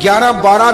11-12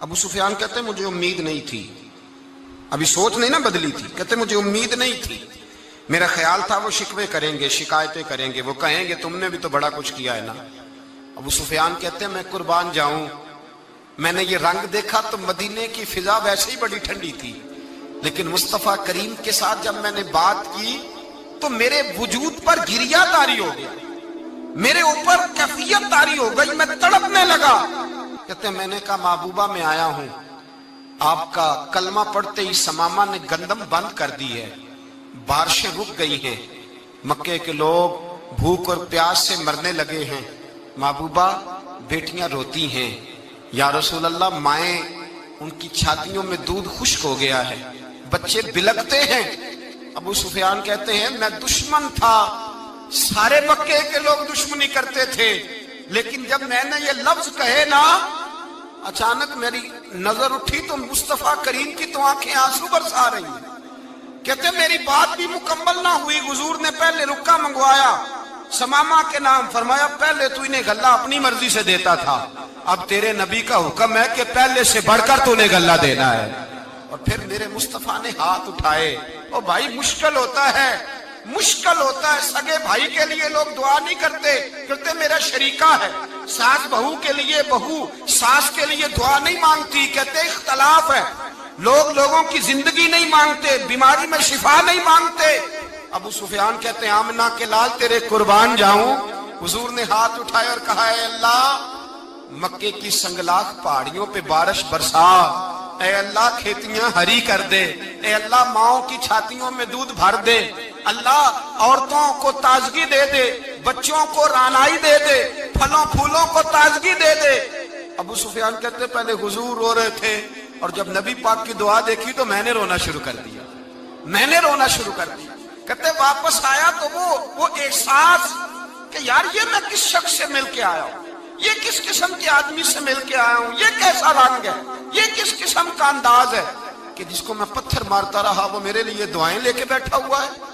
ابو سفیان کہتے ہیں مجھے امید نہیں تھی، ابھی سوچ نہیں نا بدلی تھی، کہتے مجھے امید نہیں تھی، میرا خیال تھا وہ شکوے کریں گے، شکایتیں کریں گے، وہ کہیں گے تم نے بھی تو بڑا کچھ کیا ہے نا۔ ابو سفیان کہتے ہیں میں قربان جاؤں، میں نے یہ رنگ دیکھا تو مدینے کی فضا ویسے ہی بڑی ٹھنڈی تھی، لیکن مصطفیٰ کریم کے ساتھ جب میں نے بات کی تو میرے وجود پر گریہ طاری ہو گیا، میرے اوپر کیفیت طاری ہو گئی، میں تڑپنے لگا۔ کہتے ہیں میں نے کہا محبوبہ میں آیا ہوں، آپ کا کلمہ پڑھتے ہی سمامہ نے گندم بند کر دی ہے، بارشیں رک گئی ہیں، مکے کے لوگ بھوک اور پیاس سے مرنے لگے ہیں، محبوبہ بیٹیاں روتی ہیں، یا رسول اللہ مائیں ان کی چھاتیوں میں دودھ خشک ہو گیا ہے، بچے بلکتے ہیں۔ ابو سفیان کہتے ہیں میں دشمن تھا، سارے مکے کے لوگ دشمنی کرتے تھے، لیکن جب میں نے یہ لفظ کہے نا، اچانک میری نظر اٹھی تو مصطفیٰ کریم کی تو آنکھیں آنسو برسا رہی ہیں۔ کہتے میری بات بھی مکمل نہ ہوئی، حضور نے پہلے رکا منگوایا، سمامہ کے نام فرمایا، پہلے تو انہیں غلہ اپنی مرضی سے دیتا تھا، اب تیرے نبی کا حکم ہے کہ پہلے سے بڑھ کر تو انہیں غلہ دینا ہے۔ اور پھر میرے مصطفیٰ نے ہاتھ اٹھائے۔ او بھائی مشکل ہوتا ہے، مشکل ہوتا ہے، سگے بھائی کے لیے لوگ دعا نہیں کرتے، کہتے میرا شریکہ ہے، ساس بہو کے لیے بہو ساس کے لیے دعا نہیں مانگتی، کہتے اختلاف ہے، لوگ لوگوں کی زندگی نہیں مانگتے، بیماری میں شفا نہیں مانگتے۔ ابو سفیان کہتے ہیں آمنہ کے لال تیرے قربان جاؤں، حضور نے ہاتھ اٹھائے اور کہا اے اللہ مکے کی سنگلاخ پہاڑیوں پہ بارش برسا، اے اللہ کھیتیاں ہری کر دے، اے اللہ ماؤں کی چھاتیوں میں دودھ بھر دے، اللہ عورتوں کو تازگی دے دے، بچوں کو رانائی دے دے، پھلوں پھولوں کو تازگی دے دے۔ ابو سفیان کہتے پہلے حضور رو رہے تھے، اور جب نبی پاک کی دعا دیکھی تو میں نے رونا شروع کر دیا، میں نے رونا شروع کر دیا۔ کہتے واپس آیا تو وہ احساس کہ یار یہ میں کس شخص سے مل کے آیا ہوں، یہ کس قسم کے آدمی سے مل کے آیا ہوں، یہ کیسا رنگ ہے، یہ کس قسم کا انداز ہے کہ جس کو میں پتھر مارتا رہا وہ میرے لیے دعائیں لے کے بیٹھا ہوا ہے،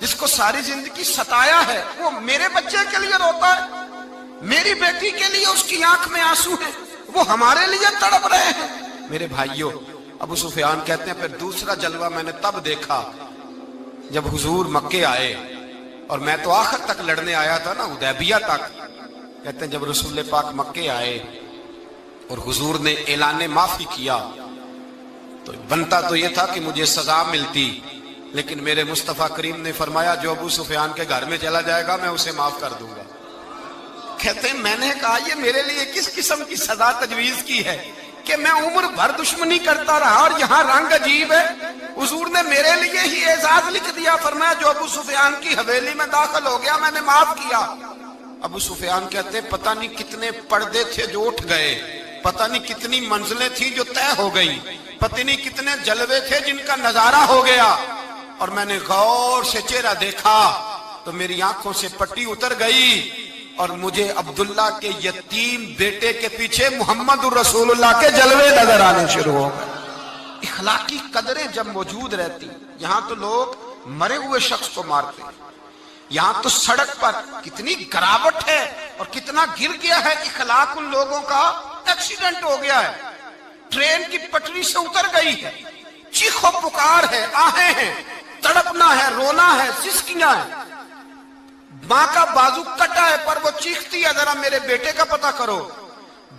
جس کو ساری زندگی ستایا ہے وہ میرے بچے کے لیے روتا ہے، میری بیٹی کے لیے اس کی آنکھ میں آنسو ہیں، وہ ہمارے لیے تڑپ رہے ہیں۔ میرے بھائیوں، ابو سفیان کہتے ہیں پھر دوسرا جلوہ میں نے تب دیکھا جب حضور مکے آئے، اور میں تو آخر تک لڑنے آیا تھا نا، حدیبیہ تک۔ کہتے ہیں جب رسول پاک مکے آئے اور حضور نے اعلان معافی کیا تو بنتا تو یہ تھا کہ مجھے سزا ملتی، لیکن میرے مصطفیٰ کریم نے فرمایا جو ابو سفیان کے گھر میں چلا جائے گا میں اسے معاف کر دوں گا۔ کہتے ہیں میں نے کہا یہ میرے لیے کس قسم کی سزا تجویز کی ہے کہ میں عمر بھر دشمنی کرتا رہا اور یہاں رنگ عجیب ہے۔ حضور نے میرے لیے ہی اعزاز لکھ دیا، فرمایا جو ابو سفیان کی حویلی میں داخل ہو گیا میں نے معاف کیا۔ ابو سفیان کہتے ہیں پتہ نہیں کتنے پردے تھے جو اٹھ گئے، پتہ نہیں کتنی منزلیں تھیں جو طے ہو گئی، پتہ نہیں کتنے جلوے تھے جن کا نظارہ ہو گیا، اور میں نے غور سے چہرہ دیکھا تو میری آنکھوں سے پٹی اتر گئی اور مجھے عبداللہ کے یتیم بیٹے کے پیچھے محمد الرسول اللہ کے جلوے نظر آنے شروع ہو گئے۔ اخلاقی قدریں جب موجود رہتی، یہاں تو لوگ مرے ہوئے شخص کو مارتے ہیں، یہاں تو سڑک پر کتنی گراوٹ ہے اور کتنا گر گیا ہے، اخلاق ان لوگوں کا ایکسیڈنٹ ہو گیا ہے، ٹرین کی پٹری سے اتر گئی ہے، چیخ و پکار ہے، آہیں ہیں، تڑپنا ہے، رونا ہے، سسکیاں ہیں، ماں کا بازو کٹا ہے پر وہ چیختی ہے ذرا میرے بیٹے کا پتہ کرو،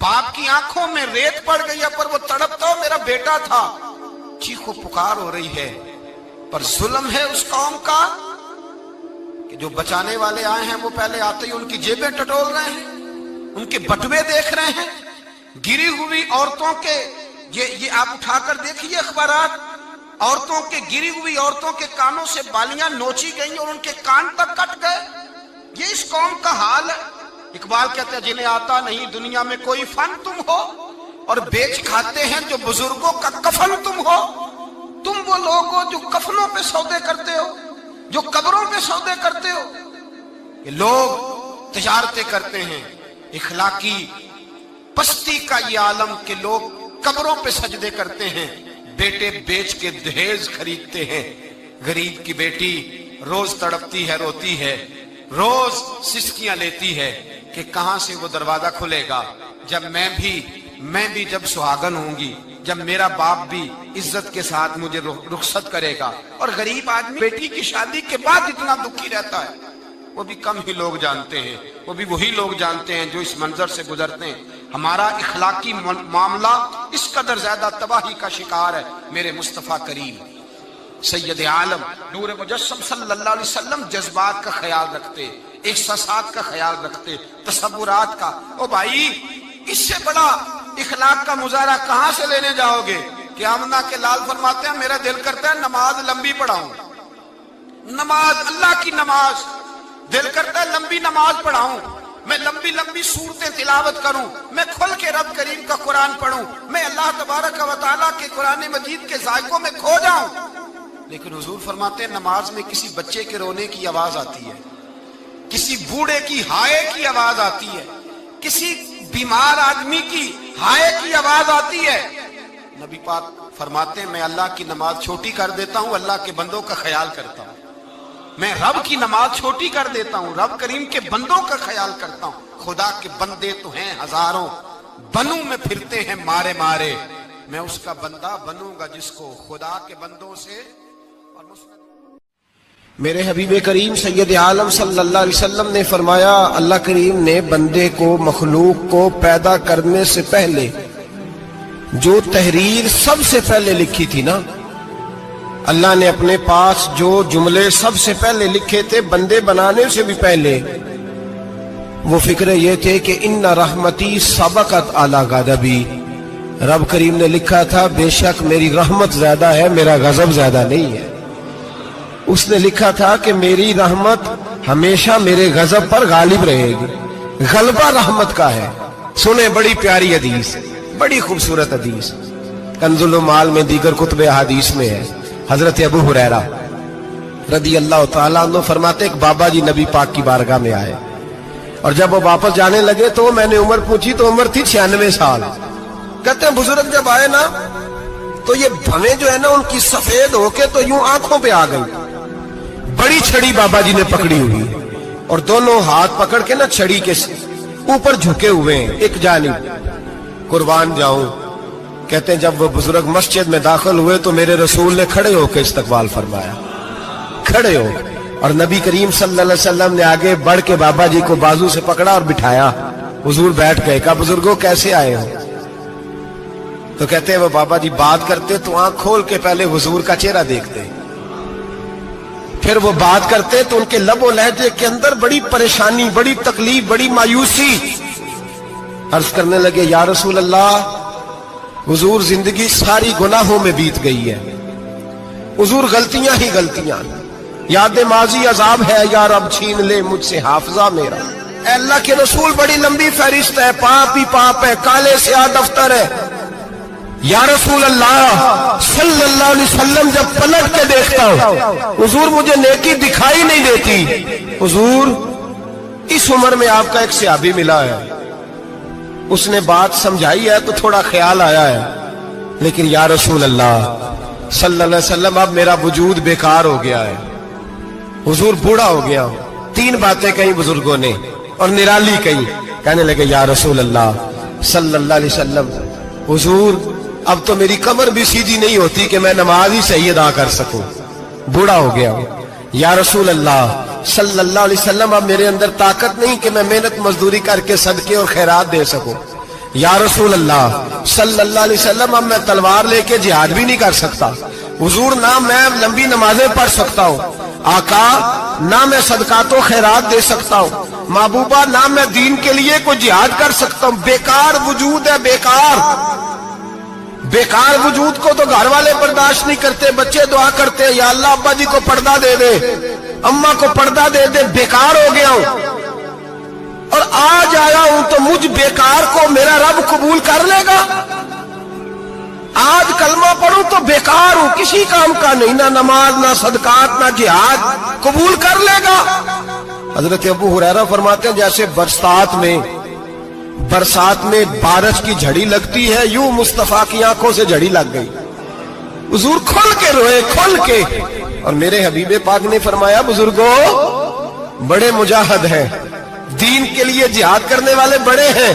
باپ کی آنکھوں میں ریت پڑ گئی ہے پر وہ تڑپتا ہو میرا بیٹا تھا، چیخ و پکار ہو رہی ہے۔ پر ظلم ہے اس قوم کا کہ جو بچانے والے آئے ہیں وہ پہلے آتے ہی ان کی جیبیں ٹٹول رہے ہیں، ان کے بٹوے دیکھ رہے ہیں، گری ہوئی عورتوں کے یہ آپ اٹھا کر دیکھیے اخبارات، عورتوں کے گری ہوئی عورتوں کے کانوں سے بالیاں نوچی گئیں اور ان کے کان تک کٹ گئے۔ یہ اس قوم کا حال ہے۔ اقبال کہتے ہیں جنہیں آتا نہیں دنیا میں کوئی فن تم ہو، اور بیچ کھاتے ہیں جو بزرگوں کا کفن تم ہو۔ تم وہ لوگ ہو جو کفنوں پہ سودے کرتے ہو، جو قبروں پہ سودے کرتے ہو۔ یہ لوگ تجارتیں کرتے ہیں، اخلاقی پستی کا یہ عالم کہ لوگ قبروں پہ سجدے کرتے ہیں، بیٹے بیچ کے دہیز خریدتے ہیں۔ غریب کی بیٹی روز تڑپتی ہے، روتی ہے، روز سسکیاں لیتی ہے کہ کہاں سے وہ دروازہ کھلے گا جب میں بھی میں بھی جب سہاگن ہوں گی، جب میرا باپ بھی عزت کے ساتھ مجھے رخصت کرے گا، اور غریب آدمی بیٹی کی شادی کے بعد اتنا دکھی رہتا ہے، وہ بھی کم ہی لوگ جانتے ہیں، وہ بھی وہی لوگ جانتے ہیں جو اس منظر سے گزرتے ہیں۔ ہمارا اخلاقی معاملہ اس قدر زیادہ تباہی کا شکار ہے۔ میرے مصطفیٰ کریم سید عالم نور مجسم صلی اللہ علیہ وسلم جذبات کا خیال رکھتے، احساسات کا خیال رکھتے، تصورات کا۔ او بھائی، اس سے بڑا اخلاق کا مظاہرہ کہاں سے لینے جاؤ گے کہ آمنہ کے لال فرماتے ہیں میرا دل کرتا ہے نماز لمبی پڑھاؤں، نماز اللہ کی نماز، دل کرتا ہے لمبی نماز پڑھاؤں، میں لمبی لمبی سورتیں تلاوت کروں، میں کھل کے رب کریم کا قرآن پڑھوں، میں اللہ تبارک و تعالیٰ کے قرآن مجید کے ذائقوں میں کھو جاؤں۔ لیکن حضور فرماتے ہیں نماز میں کسی بچے کے رونے کی آواز آتی ہے، کسی بوڑھے کی ہائے کی آواز آتی ہے، کسی بیمار آدمی کی ہائے کی آواز آتی ہے۔ نبی پاک فرماتے ہیں میں اللہ کی نماز چھوٹی کر دیتا ہوں، اللہ کے بندوں کا خیال کرتا ہوں۔ میں رب کی نماز چھوٹی کر دیتا ہوں، رب کریم کے بندوں کا خیال کرتا ہوں۔ خدا کے بندے تو ہیں ہزاروں، بنوں میں پھرتے ہیں مارے مارے، میں اس کا بندہ بنوں گا جس کو خدا کے بندوں سے۔ میرے حبیب کریم سید عالم صلی اللہ علیہ وسلم نے فرمایا اللہ کریم نے بندے کو، مخلوق کو پیدا کرنے سے پہلے جو تحریر سب سے پہلے لکھی تھی نا، اللہ نے اپنے پاس جو جملے سب سے پہلے لکھے تھے بندے بنانے سے بھی پہلے، وہ فکرے یہ تھے کہ ان رحمتی سبقت اعلی غضبی، رب کریم نے لکھا تھا بے شک میری رحمت زیادہ ہے، میرا غضب زیادہ نہیں ہے۔ اس نے لکھا تھا کہ میری رحمت ہمیشہ میرے غضب پر غالب رہے گی، غلبہ رحمت کا ہے۔ سنیں بڑی پیاری حدیث، بڑی خوبصورت حدیث، کنز المال میں دیگر کتب احادیث میں ہے۔ حضرت ابو ہریرہ رضی اللہ تعالیٰ عنہ فرماتے ایک بابا جی نبی پاک کی بارگاہ میں آئے، اور جب وہ واپس جانے لگے تو میں نے عمر پوچھی تو عمر تھی 96 سال۔ کہتے ہیں بزرگ جب آئے نا تو یہ بھویں جو ہے نا ان کی سفید ہو کے تو یوں آنکھوں پہ آ گئی۔ بڑی چھڑی بابا جی نے پکڑی ہوئی اور دونوں ہاتھ پکڑ کے نا چھڑی کے اوپر جھکے ہوئے ہیں ایک جانب، قربان جاؤں۔ کہتے ہیں جب وہ بزرگ مسجد میں داخل ہوئے تو میرے رسول نے کھڑے ہو کے استقبال فرمایا، کھڑے ہو، اور نبی کریم صلی اللہ علیہ وسلم نے آگے بڑھ کے بابا جی کو بازو سے پکڑا اور بٹھایا۔ حضور بیٹھ گئے، کہا بزرگوں کیسے آئے ہو؟ تو کہتے ہیں وہ بابا جی بات کرتے تو آنکھ کھول کے پہلے حضور کا چہرہ دیکھتے، پھر وہ بات کرتے تو ان کے لب و لہجے کے اندر بڑی پریشانی، بڑی تکلیف، بڑی مایوسی۔ عرض کرنے لگے یا رسول اللہ، حضور زندگی ساری گناہوں میں بیت گئی ہے، حضور غلطیاں ہی غلطیاں، یاد ماضی عذاب ہے، یا رب چھین لے مجھ سے حافظہ میرا۔ اے اللہ کے رسول بڑی لمبی فہرست ہے، پاپ ہی پاپ ہے، کالے سیاہ دفتر ہے۔ یا رسول اللہ صلی اللہ علیہ وسلم جب پلٹ کے دیکھتا ہوں حضور مجھے نیکی دکھائی نہیں دیتی۔ حضور اس عمر میں آپ کا ایک صحابی ملا ہے، اس نے بات سمجھائی ہے تو تھوڑا خیال آیا ہے، لیکن یا رسول اللہ صلی اللہ علیہ وسلم اب میرا وجود بیکار ہو گیا ہے، حضور بوڑھا ہو گیا ہوں۔ 3 باتیں کہیں بزرگوں نے اور نرالی کہیں، کہنے لگے یا رسول اللہ صلی اللہ علیہ وسلم، حضور اب تو میری کمر بھی سیدھی نہیں ہوتی کہ میں نماز ہی صحیح ادا کر سکوں، بوڑھا ہو گیا ہوں۔ یا رسول اللہ صلی اللہ علیہ وسلم اب میرے اندر طاقت نہیں کہ میں محنت مزدوری کر کے صدقے اور خیرات دے سکوں۔ یا رسول اللہ صلی اللہ علیہ وسلم اب میں تلوار لے کے جہاد بھی نہیں کر سکتا، حضور نہ میں لمبی نمازیں پڑھ سکتا ہوں، آقا نہ میں صدقات و خیرات دے سکتا ہوں، محبوبہ نہ میں دین کے لیے کوئی جہاد کر سکتا ہوں، بیکار وجود ہے، بیکار بیکار وجود کو تو گھر والے برداشت نہیں کرتے، بچے دعا کرتے ہیں یا اللہ ابا جی کو پردہ دے دے، اماں کو پردہ دے دے، بیکار ہو گیا ہوں، اور آج آیا ہوں تو مجھ بیکار کو میرا رب قبول کر لے گا؟ آج کلمہ پڑھوں تو بیکار ہوں، کسی کام کا نہیں، نہ نماز نہ صدقات نہ جہاد، قبول کر لے گا؟ حضرت ابو ہریرہ فرماتے ہیں جیسے برسات میں بارش کی جھڑی لگتی ہے، یوں مصطفیٰ کی آنکھوں سے جھڑی لگ گئی، حضور کھل کے روئے، کھل کے۔ اور میرے حبیب پاک نے فرمایا بزرگوں بڑے مجاہد ہیں، دین کے لیے جہاد کرنے والے بڑے ہیں،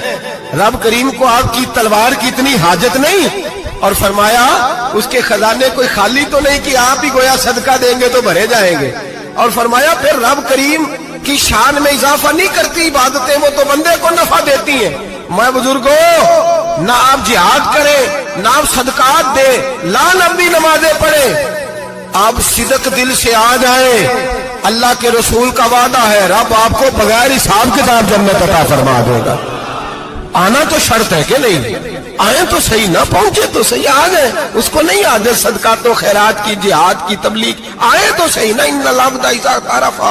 رب کریم کو آپ کی تلوار کی اتنی حاجت نہیں، اور فرمایا اس کے خزانے کوئی خالی تو نہیں کہ آپ ہی گویا صدقہ دیں گے تو بھرے جائیں گے، اور فرمایا پھر رب کریم کی شان میں اضافہ نہیں کرتی عبادتیں، وہ تو بندے کو نفع دیتی ہیں۔ میں بزرگوں، نہ آپ جہاد کریں، نہ آپ صدقات دیں، لا نبی نمازیں پڑھیں، آپ صدق دل سے آ جائیں، اللہ کے رسول کا وعدہ ہے رب آپ کو بغیر حساب کتاب جنت عطا فرما دے گا۔ آنا تو شرط ہے کہ نہیں؟ آئیں تو صحیح، نہ پہنچے تو صحیح، آ جائیں، اس کو نہیں عادت صدقات و خیرات کی، جہاد کی، تبلیغ، آئے تو صحیح نا۔ ان العبد اذا عرف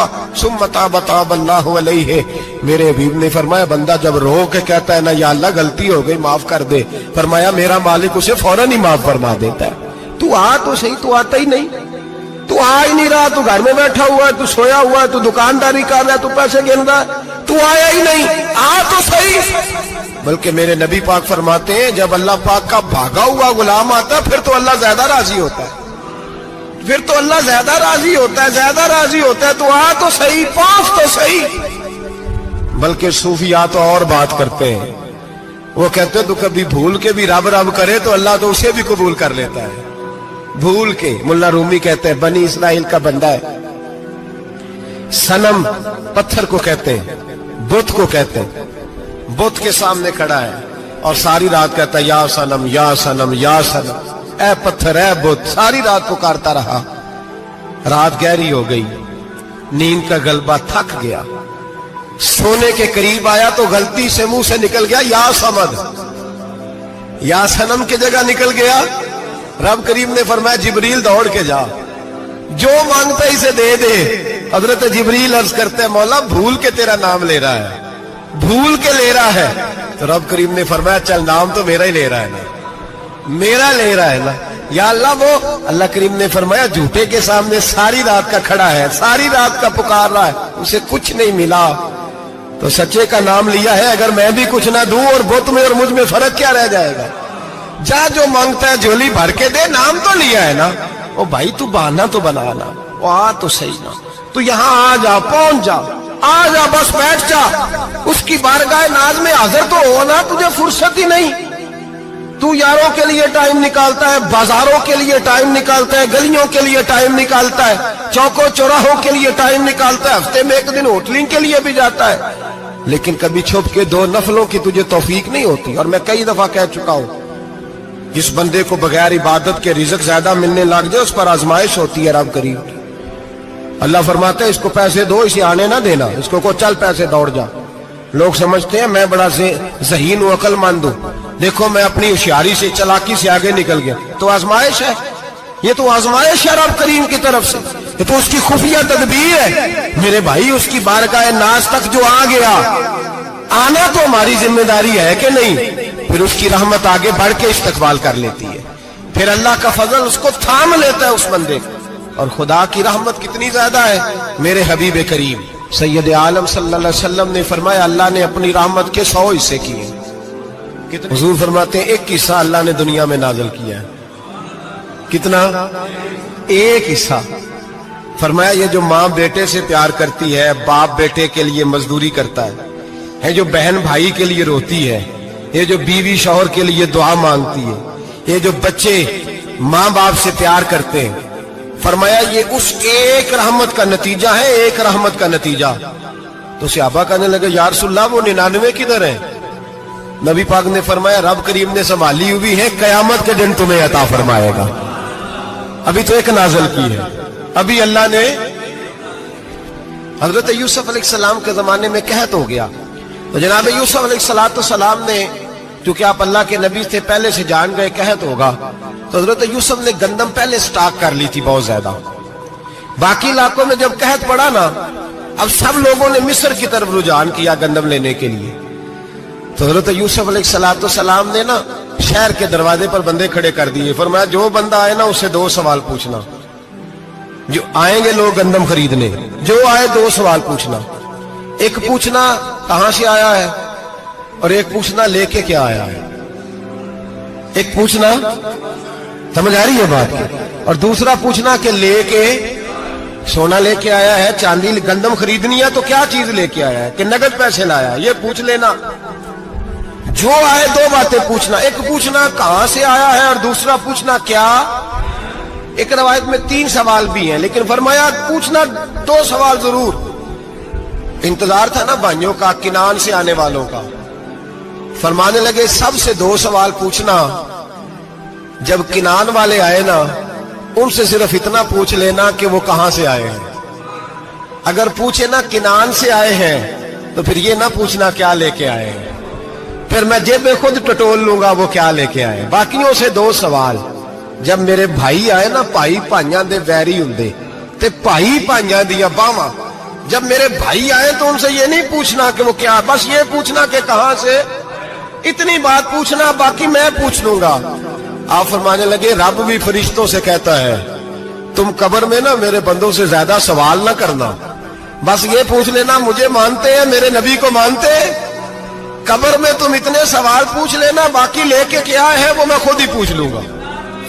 ثم تاب تاب اللہ علیہ، میرے حبیب نے فرمایا بندہ جب رو کے کہتا ہے نا یا اللہ غلطی ہو گئی معاف کر دے، فرمایا میرا مالک اسے فوراً ہی معاف فرما دیتا ہے۔ تو آ تو صحیح، تو آتا ہی نہیں، تو آ ہی نہیں رہا، تو گھر میں بیٹھا ہوا ہے، تو سویا ہوا ہے، تو دکانداری کر رہا ہے، تو پیسے گن رہا ہے، تو آیا ہی نہیں، آ تو صحیح۔ بلکہ میرے نبی پاک فرماتے ہیں جب اللہ پاک کا بھاگا ہوا غلام آتا ہے پھر تو اللہ زیادہ راضی ہوتا ہے، پھر تو اللہ زیادہ راضی ہوتا ہے، زیادہ راضی ہوتا ہے، تو آ تو صحیح، پاس تو صحیح۔ بلکہ صوفیاء تو اور بات کرتے ہیں، وہ کہتے ہیں تو کبھی بھول کے بھی رب رب کرے تو اللہ تو اسے بھی قبول کر لیتا ہے، بھول کے۔ ملا رومی کہتے ہیں بنی اسرائیل کا بندہ ہے، صنم پتھر کو کہتے ہیں، بت کو کہتے ہیں، بت کے سامنے کھڑا ہے اور ساری رات کہتا ہے یا صنم یا صنم یا صنم، اے پتھر اے بت، ساری رات پکارتا رہا۔ رات گہری ہو گئی، نیند کا غلبہ، تھک گیا، سونے کے قریب آیا تو غلطی سے منہ سے نکل گیا یا صمد، یا صنم کی جگہ نکل گیا۔ رب کریم نے فرمایا جبریل دوڑ کے جا، جو مانگتا اسے دے دے۔ حضرت جبریل عرض کرتے ہیں مولا بھول کے تیرا نام لے رہا ہے، بھول کے لے رہا ہے۔ تو رب کریم نے فرمایا چل نام تو میرا ہی لے رہا ہے نا، میرا لے رہا ہے نا، یا اللہ وہ۔ اللہ کریم نے فرمایا جھوٹے کے سامنے ساری رات کا کھڑا ہے، ساری رات کا پکار رہا ہے، اسے کچھ نہیں ملا تو سچے کا نام لیا ہے، اگر میں بھی کچھ نہ دوں اور بت میں اور مجھ میں فرق کیا رہ جائے گا؟ جا جو مانگتا ہے جھولی بھر کے دے، نام تو لیا ہے نا۔ او بھائی تو بہانا تو بنانا، وہ آ تو صحیح نا، تو یہاں آ جا، پہنچ جا، آ جا، بس بیٹھ جا، اس کی بارگاہ ناز میں حاضر تو ہونا، تجھے فرصت ہی نہیں۔ تو یاروں کے لیے ٹائم نکالتا ہے، بازاروں کے لیے ٹائم نکالتا ہے، گلیوں کے لیے ٹائم نکالتا ہے، چوکوں چوراہوں کے لیے ٹائم نکالتا ہے، ہفتے میں ایک دن ہوٹلنگ کے لیے بھی جاتا ہے، لیکن کبھی چھپ کے دو نفلوں کی تجھے توفیق نہیں ہوتی۔ اور میں کئی دفعہ کہہ چکا ہوں جس بندے کو بغیر عبادت کے رزق زیادہ ملنے لگ جائے اس پر آزمائش ہوتی ہے رب کریم۔ اللہ فرماتا ہے اس کو پیسے دو، اسے آنے نہ دینا، اس کو چل پیسے دوڑ جا۔ لوگ سمجھتے ہیں میں بڑا ذہین و عقل مند ہوں، دیکھو میں اپنی ہوشیاری سے، چلاکی سے آگے نکل گیا، تو آزمائش ہے، یہ تو آزمائش ہے رب کریم کی طرف سے، یہ تو اس کی خفیہ تدبیر ہے۔ میرے بھائی اس کی بارگاہ ناز تک جو آ گیا، آنا تو ہماری ذمہ داری ہے کہ نہیں؟ پھر اس کی رحمت آگے بڑھ کے استقبال کر لیتی ہے، پھر اللہ کا فضل اس کو تھام لیتا ہے اس بندے کو۔ اور خدا کی رحمت کتنی زیادہ ہے، میرے حبیب کریم سید عالم صلی اللہ علیہ وسلم نے فرمایا اللہ نے اپنی رحمت کے 100 حصے کیے۔ حضور فرماتے ہیں ایک حصہ اللہ نے دنیا میں نازل کیا ہے، کتنا؟ ایک حصہ۔ فرمایا یہ جو ماں بیٹے سے پیار کرتی ہے، باپ بیٹے کے لیے مزدوری کرتا ہے، جو بہن بھائی کے لیے روتی ہے، یہ جو بیوی شوہر کے لیے دعا مانگتی ہے، یہ جو بچے ماں باپ سے پیار کرتے ہیں، فرمایا یہ اس ایک رحمت کا نتیجہ ہے، ایک رحمت کا نتیجہ۔ تو صحابہ کہنے لگے یا رسول اللہ وہ 99 کدھر ہیں؟ نبی پاک نے فرمایا رب کریم نے سنبھالی ہوئی ہے، قیامت کے دن تمہیں عطا فرمائے گا۔ ابھی تو ایک نازل کی ہے، ابھی اللہ نے حضرت یوسف علیہ السلام کے زمانے میں قحط ہو گیا، تو جناب یوسف علیہ السلام نے، کیونکہ آپ اللہ کے نبی سے پہلے سے جان گئے قحط ہوگا، تو حضرت یوسف نے گندم پہلے سٹاک کر لی تھی بہت زیادہ۔ باقی علاقوں میں جب قحط پڑا نا، اب سب لوگوں نے مصر کی طرف رجحان کیا گندم لینے کے لیے، تو حضرت یوسف علیہ السلام نے نا شہر کے دروازے پر بندے کھڑے کر دیے، فرمایا جو بندہ آئے نا اسے 2 سوال پوچھنا، جو آئیں گے لوگ گندم خریدنے، جو آئے 2 سوال پوچھنا، ایک پوچھنا کہاں سے آیا ہے اور ایک پوچھنا لے کے کیا آیا ہے، ایک پوچھنا سمجھ آ رہی ہے بات، اور دوسرا پوچھنا کہ لے کے سونا لے کے آیا ہے، چاندی گندم خریدنی ہے تو کیا چیز لے کے آیا ہے، کہ نگد پیسے لایا ہے، یہ پوچھ لینا۔ جو آئے دو باتیں پوچھنا، ایک پوچھنا کہاں سے آیا ہے اور دوسرا پوچھنا کیا۔ ایک روایت میں 3 سوال بھی ہیں، لیکن فرمایا پوچھنا 2 سوال ضرور۔ انتظار تھا نا بھائیوں کا کنان سے آنے والوں کا، فرمانے لگے سب سے 2 سوال پوچھنا، جب کنان والے آئے نا ان سے صرف اتنا پوچھ لینا کہ وہ کہاں سے آئے ہیں۔ اگر پوچھے نا کنان سے آئے ہیں تو پھر یہ نہ پوچھنا کیا لے کے آئے ہیں، پھر میں جیب میں خود ٹٹول لوں گا وہ کیا لے کے آئے۔ باقیوں سے 2 سوال، جب میرے بھائی آئے نا، بھائی پائیاں دے ویری ہوندے تے بھائی پائیاں دیا باواں، جب میرے بھائی آئے تو ان سے یہ نہیں پوچھنا کہ وہ کیا، بس یہ پوچھنا کہ کہاں سے، اتنی بات پوچھنا، باقی میں پوچھ لوں گا۔ آپ فرمانے لگے رب بھی فرشتوں سے کہتا ہے تم قبر میں نا میرے بندوں سے زیادہ سوال نہ کرنا، بس یہ پوچھ لینا مجھے مانتے ہیں، میرے نبی کو مانتے، قبر میں تم اتنے سوال پوچھ لینا، باقی لے کے کیا ہے وہ میں خود ہی پوچھ لوں گا۔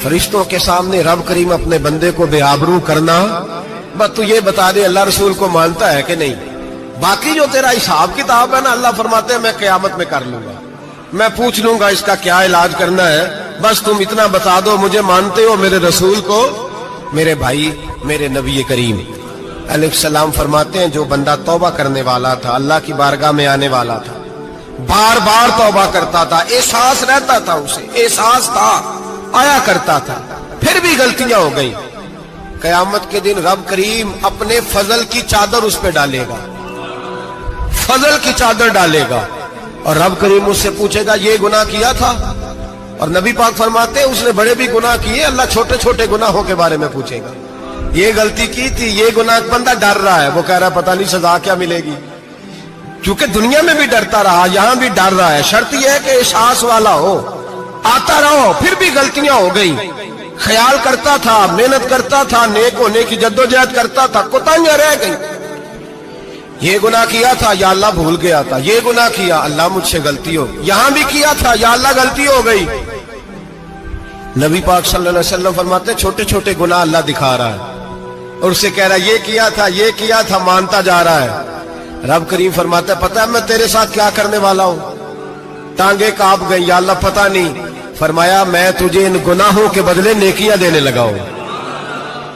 فرشتوں کے سامنے رب کریم اپنے بندے کو بے آبرو کرنا، بس تو یہ بتا دے اللہ رسول کو مانتا ہے کہ نہیں، باقی جو تیرا حساب کتاب ہے نا اللہ فرماتے ہیں میں قیامت میں کر لوں گا، میں پوچھ لوں گا اس کا کیا علاج کرنا ہے، بس تم اتنا بتا دو مجھے مانتے ہو، میرے رسول کو، میرے بھائی، میرے نبی کریم علیہ السلام فرماتے ہیں جو بندہ توبہ کرنے والا تھا، اللہ کی بارگاہ میں آنے والا تھا، بار بار توبہ کرتا تھا، احساس رہتا تھا، اسے احساس تھا، آیا کرتا تھا، پھر بھی غلطیاں ہو گئی، قیامت کے دن رب کریم اپنے فضل کی چادر اس پہ ڈالے گا، فضل کی چادر ڈالے گا، اور رب کریم اس سے پوچھے گا یہ گناہ کیا تھا، اور نبی پاک فرماتے ہیں اس نے بڑے بھی گناہ کیے، اللہ چھوٹے چھوٹے گناہوں کے بارے میں پوچھے گا، یہ غلطی کی تھی، یہ گناہ، بندہ ڈر رہا ہے، وہ کہہ رہا ہے پتہ نہیں سزا کیا ملے گی، کیونکہ دنیا میں بھی ڈرتا رہا، یہاں بھی ڈر رہا ہے، شرط یہ ہے کہ احساس والا ہو، آتا رہو، پھر بھی غلطیاں ہو گئی، خیال کرتا تھا، محنت کرتا تھا، نیک ہونے کی جدوجہد کرتا تھا، کوتاہیاں رہ گئی، یہ گناہ کیا تھا یا اللہ بھول گیا تھا، یہ گناہ کیا اللہ مجھ سے غلطی ہو، یہاں بھی کیا تھا یا اللہ غلطی ہو گئی۔ نبی پاک صلی اللہ علیہ وسلم فرماتے ہیں چھوٹے چھوٹے گناہ اللہ دکھا رہا ہے اور اسے کہہ رہا ہے یہ کیا تھا مانتا جا رہا ہے، رب کریم فرماتا ہے پتہ ہے میں تیرے ساتھ کیا کرنے والا ہوں، ٹانگیں کانپ گئی، یا اللہ پتہ نہیں، فرمایا میں تجھے ان گناہوں کے بدلے نیکیاں دینے لگا ہوں،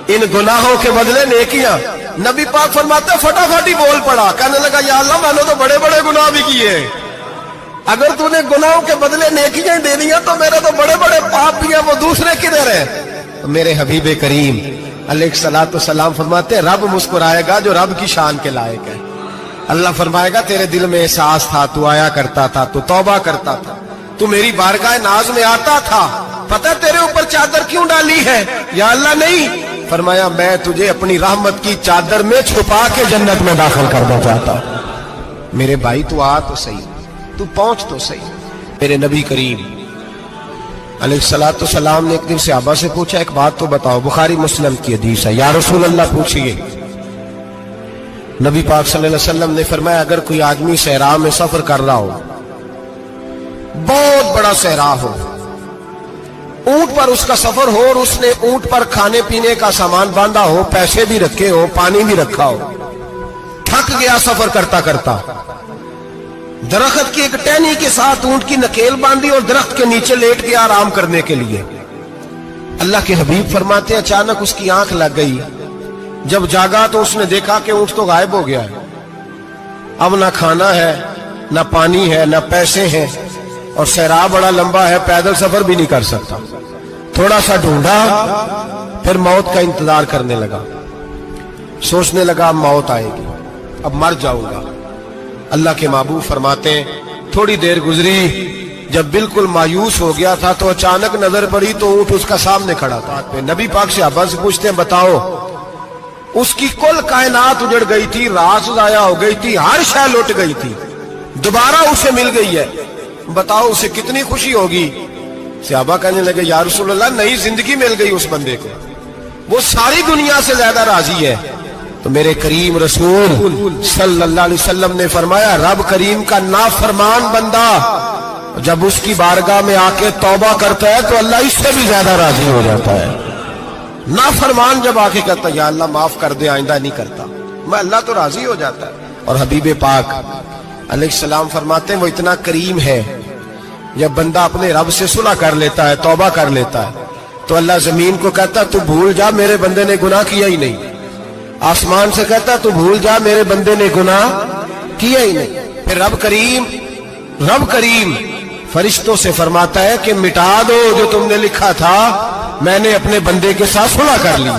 ان گناہوں کے بدلے نیکیاں۔ نبی پاک فرماتے ہیں فٹافٹ ہی بول پڑا، کہنے لگا یا اللہ میں نے تو بڑے بڑے گناہ بھی کیے، اگر تو نے گناہوں کے بدلے نیکیاں دے دیا تو میرے تو بڑے بڑے پاپ بھی ہیں، وہ دوسرے کدھر ہیں؟ تو میرے حبیب کریم علیہ الصلوۃ والسلام فرماتے ہیں رب مسکرائے گا جو رب کی شان کے لائق ہے، اللہ فرمائے گا تیرے دل میں احساس تھا، تو آیا کرتا تھا، تو توبہ کرتا تھا، تو میری بارگاہ ناز میں آتا تھا، پتہ تیرے اوپر چادر کیوں ڈالی ہے؟ یا اللہ نہیں، فرمایا میں تجھے اپنی رحمت کی چادر میں چھپا کے جنت میں داخل کرنا چاہتا ہوں۔ میرے بھائی تو آ تو صحیح، تو پہنچ تو صحیح۔ میرے نبی کریم علیہ الصلوۃ والسلام نے ایک دن صحابہ سے پوچھا ایک بات تو بتاؤ، بخاری مسلم کی حدیث ہے، یا رسول اللہ پوچھئے۔ نبی پاک صلی اللہ علیہ وسلم نے فرمایا اگر کوئی آدمی صحرا میں سفر کر رہا ہو، بہت بڑا صحرا ہو، اونٹ پر اس کا سفر ہو اور اس نے اونٹ پر کھانے پینے کا سامان باندھا ہو، پیسے بھی رکھے ہو، پانی بھی رکھا ہو، تھک گیا سفر کرتا کرتا، درخت کی ایک ٹہنی کے ساتھ اونٹ کی نکیل باندھی اور درخت کے نیچے لیٹ گیا آرام کرنے کے لیے، اللہ کے حبیب فرماتے ہیں اچانک اس کی آنکھ لگ گئی، جب جاگا تو اس نے دیکھا کہ اونٹ تو غائب ہو گیا ہے، اب نہ کھانا ہے، نہ پانی ہے، نہ پیسے ہیں، اور صحرا بڑا لمبا ہے، پیدل سفر بھی نہیں کر سکتا، تھوڑا سا ڈھونڈا، پھر موت کا انتظار کرنے لگا، سوچنے لگا اب موت آئے گی، اب مر جاؤں گا۔ اللہ کے محبوب فرماتے ہیں تھوڑی دیر گزری، جب بالکل مایوس ہو گیا تھا تو اچانک نظر پڑی تو اونٹ اس کا سامنے کھڑا تھا، نبی پاک سے ابا سے پوچھتے ہیں بتاؤ، اس کی کل کائنات اجڑ گئی تھی، راز ضائع ہو گئی تھی، ہر شے لٹ گئی تھی، دوبارہ اسے مل گئی ہے، بتاؤ اسے کتنی خوشی ہوگی؟ صحابہ کہنے لگے یا رسول اللہ نئی زندگی مل گئی اس بندے کو، وہ ساری دنیا سے زیادہ راضی ہے۔ تو میرے کریم رسول صلی اللہ علیہ وسلم نے فرمایا رب کریم کا نافرمان بندہ جب اس کی بارگاہ میں آ کے توبہ کرتا ہے تو اللہ اس سے بھی زیادہ راضی ہو جاتا ہے۔ نافرمان جب آ کے کہتا ہے یا اللہ معاف کر دے آئندہ نہیں کرتا، میں اللہ تو راضی ہو جاتا ہے۔ اور حبیب پاک علیہ السلام فرماتے ہیں وہ اتنا کریم ہے جب بندہ اپنے رب سے صلح کر لیتا ہے، توبہ کر لیتا ہے، تو اللہ زمین کو کہتا تو بھول جا میرے بندے نے گناہ کیا ہی نہیں، آسمان سے کہتا تو بھول جا میرے بندے نے گناہ کیا ہی نہیں۔ پھر رب کریم فرشتوں سے فرماتا ہے کہ مٹا دو جو تم نے لکھا تھا، میں نے اپنے بندے کے ساتھ صلح کر لیا۔